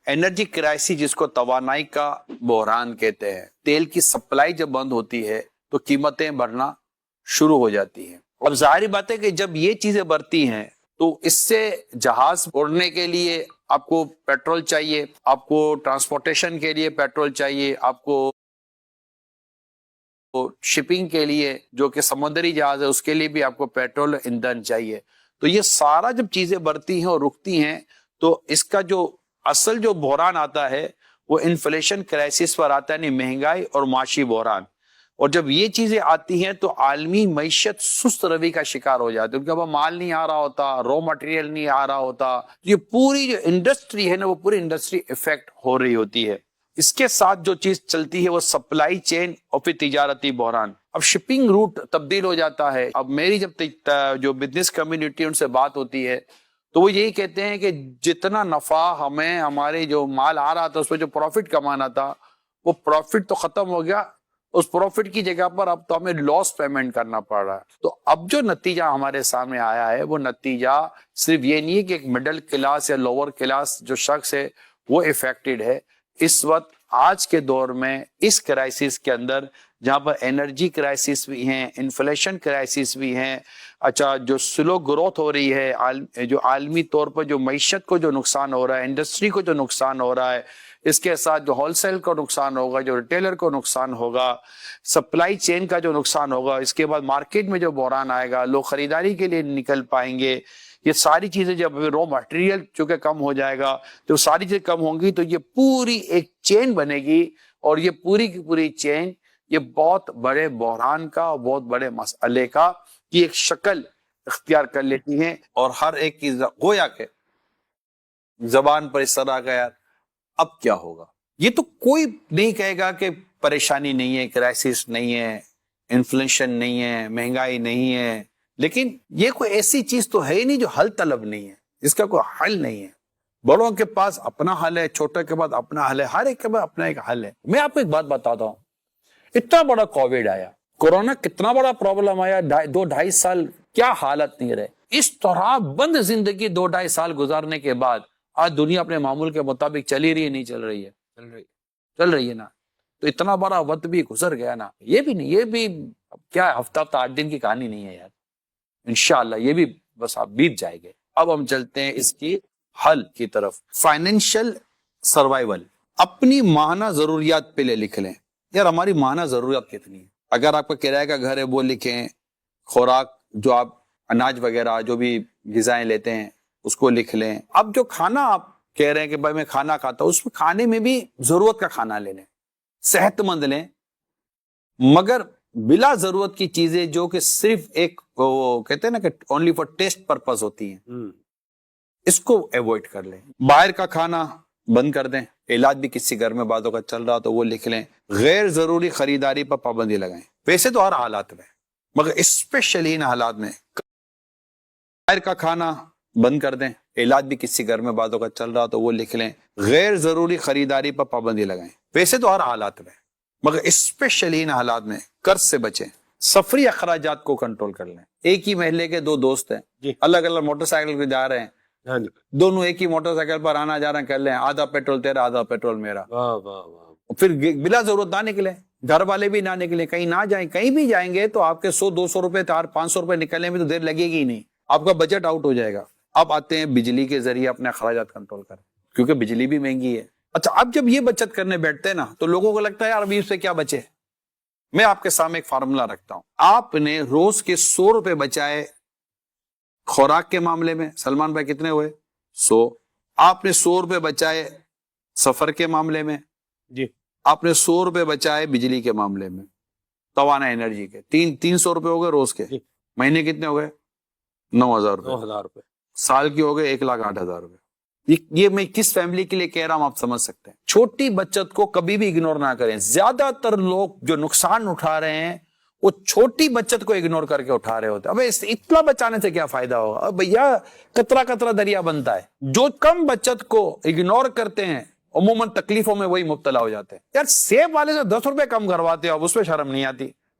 Energy crisis جس کو توانائی کا بحران کہتے ہیں، تیل کی سپلائی جب بند ہوتی ہے تو قیمتیں بڑھنا شروع ہو جاتی ہیں۔ اب ظاہری بات ہے کہ جب یہ چیزیں بڑھتی ہیں تو اس سے جہاز اڑنے کے لیے آپ کو پیٹرول چاہیے، آپ کو ٹرانسپورٹیشن کے لیے پیٹرول چاہیے، آپ کو شپنگ کے لیے جو کہ سمندری جہاز ہے اس کے لیے بھی آپ کو پیٹرول ایندھن چاہیے۔ تو یہ سارا جب چیزیں بڑھتی ہیں اور رکتی ہیں تو اس کا جو اصل جو بحران آتا ہے وہ انفلیشن کرائسس پر آتا ہے، یعنی مہنگائی اور معاشی بحران۔ اور جب یہ چیزیں آتی ہیں تو عالمی معیشت سست روی کا شکار ہو جاتی ہے، کیونکہ اب مال نہیں آ رہا ہوتا، رو مٹیریل نہیں آ رہا ہوتا، یہ پوری جو انڈسٹری ہے نا وہ پوری انڈسٹری افیکٹ ہو رہی ہوتی ہے۔ اس کے ساتھ جو چیز چلتی ہے وہ سپلائی چین اور پھر تجارتی بحران۔ اب شپنگ روٹ تبدیل ہو جاتا ہے۔ اب میری جب جو بزنس کمیونٹی ان سے بات ہوتی ہے تو وہ یہی کہتے ہیں کہ جتنا نفع ہمیں ہمارے جو مال آ رہا تھا اس پہ جو پروفٹ کمانا تھا وہ پروفٹ تو ختم ہو گیا، اس پروفٹ کی جگہ پر اب تو ہمیں لاس پیمنٹ کرنا پڑ رہا ہے۔ تو اب جو نتیجہ ہمارے سامنے آیا ہے وہ نتیجہ صرف یہ نہیں ہے کہ ایک مڈل کلاس یا لوور کلاس جو شخص ہے وہ افیکٹڈ ہے۔ اس وقت آج کے دور میں اس کرائسس کے اندر جہاں پر انرجی کرائسس بھی ہیں، انفلیشن کرائسس بھی ہیں، اچھا جو سلو گروتھ ہو رہی ہے، جو عالمی طور پر جو معیشت کو جو نقصان ہو رہا ہے، انڈسٹری کو جو نقصان ہو رہا ہے، اس کے ساتھ جو ہول سیل کو نقصان ہوگا، جو ریٹیلر کو نقصان ہوگا، سپلائی چین کا جو نقصان ہوگا، اس کے بعد مارکیٹ میں جو بحران آئے گا، لوگ خریداری کے لیے نکل پائیں گے، یہ ساری چیزیں جب رو مٹیریل چونکہ کم ہو جائے گا تو ساری چیزیں کم ہوں گی تو یہ پوری ایک چین بنے گی، اور یہ پوری کی پوری چین یہ بہت بڑے بحران کا، بہت بڑے مسئلے کا کی ایک شکل اختیار کر لیتی ہیں، اور ہر ایک کی گویا کہ زبان پر اس طرح کا یار اب کیا ہوگا۔ یہ تو کوئی نہیں کہے گا کہ پریشانی نہیں ہے، کرائسس نہیں ہے، انفلیشن نہیں ہے، مہنگائی نہیں ہے، لیکن یہ کوئی ایسی چیز تو ہے ہی نہیں جو حل طلب نہیں ہے، اس کا کوئی حل نہیں ہے۔ بڑوں کے پاس اپنا حل ہے، چھوٹے کے پاس اپنا حل ہے، ہر ایک کے پاس اپنا ایک حل ہے۔ میں آپ کو ایک بات بتاتا ہوں، اتنا بڑا کووڈ آیا، کورونا کتنا بڑا پرابلم آیا، 2-2.5 سال کیا حالت نہیں رہے، اس طرح بند زندگی 2-2.5 سال گزارنے کے بعد آج دنیا اپنے معمول کے مطابق چل ہی رہی ہے، نہیں چل رہی ہے، چل رہی ہے نا۔ تو اتنا بڑا وقت بھی گزر گیا نا، یہ بھی نہیں، یہ بھی کیا ہفتہ 8 دن کی کہانی نہیں ہے یار، انشاءاللہ یہ بھی بس آپ بیت جائے گے۔ اب ہم چلتے ہیں اس کی حل کی طرف۔ فائنینشیل سروائیول، اپنی ماہانہ ضروریات پہلے لکھ لیں، یار ہماری ماہانہ ضروریات کتنی ہے۔ اگر آپ کا کرایہ کا گھر ہے وہ لکھیں، خوراک جو آپ اناج وغیرہ جو بھی غذائیں لیتے ہیں اس کو لکھ لیں۔ اب جو کھانا آپ کہہ رہے ہیں کہ بھائی میں کھانا کھاتا ہوں، اس میں کھانے میں بھی ضرورت کا کھانا لے لیں، صحت مند لیں، مگر بلا ضرورت کی چیزیں جو کہ صرف ایک وہ کہتے ہیں نا کہ اونلی فار ٹیسٹ پرپز ہوتی ہیں، اس کو ایوائڈ کر لیں۔ باہر کا کھانا بند کر دیں، علاج بھی کسی گھر میں بعدوں کا چل رہا تو وہ لکھ لیں۔ غیر ضروری خریداری پر پابندی لگائیں، ویسے تو ہر حالات میں مگر اسپیشلی ان حالات میں باہر کا کھانا بند کر دیں، علاج بھی کسی گھر میں بعدوں کا چل رہا تو وہ لکھ لیں۔ غیر ضروری خریداری پر پابندی لگائیں، ویسے تو ہر حالات میں مگر اسپیشلی ان حالات میں قرض سے بچیں۔ سفری اخراجات کو کنٹرول کر لیں۔ ایک ہی محلے کے 2 دوست ہیں، الگ الگ موٹر سائیکل پہ جا رہے ہیں، دونوں ایک ہی موٹر سائیکل پر آنا جا رہا کر لیں، آدھا پیٹرول تیرا آدھا پیٹرول میرا، پھر بلا ضرورت نہ نکلیں، گھر والے بھی نہ نکلیں، کہیں نہ جائیں، کہیں بھی جائیں گے تو آپ کے 100-200 روپے 500 روپے نکلنے میں تو دیر لگے گی ہی نہیں، آپ کا بجٹ آؤٹ ہو جائے گا۔ اب آتے ہیں بجلی کے ذریعے اپنے اخراجات کنٹرول کریں، کیونکہ بجلی بھی مہنگی ہے۔ اچھا، اب جب یہ بچت کرنے بیٹھتے ہیں نا تو لوگوں کو لگتا ہے یار ابھی اس سے کیا بچے۔ میں آپ کے سامنے ایک فارمولا رکھتا ہوں، آپ نے روز کے 100 روپے بچائے خوراک کے معاملے میں، سلمان بھائی کتنے ہوئے؟ 100۔ آپ نے 100 روپے بچائے سفر کے معاملے میں، جی آپ نے 100 روپے بچائے بجلی کے معاملے میں، توانائی انرجی کے، 300 روپے ہو گئے روز کے، مہینے کتنے ہو گئے؟ 9,000 روپے، 9,000 روپے، سال کی ہو گئے 1,08,000 روپے۔ یہ میں کس فیملی کے لیے کہہ رہا ہوں آپ سمجھ سکتے ہیں۔ چھوٹی بچت کو کبھی بھی اگنور نہ کریں۔ زیادہ تر لوگ جو نقصان اٹھا رہے ہیں وہ چھوٹی بچت کو اگنور کر کے اٹھا رہے ہوتے ہیں۔ اب اتنا بچانے سے کیا فائدہ ہوگا؟ اب بھیا قطرہ قطرہ دریا بنتا ہے۔ جو کم بچت کو اگنور کرتے ہیں عموماً تکلیفوں میں وہی مبتلا ہو جاتے ہیں۔ یار سیب والے سے 10 روپے کم کرواتے ہو، اب اس پہ شرم نہیں آتی؟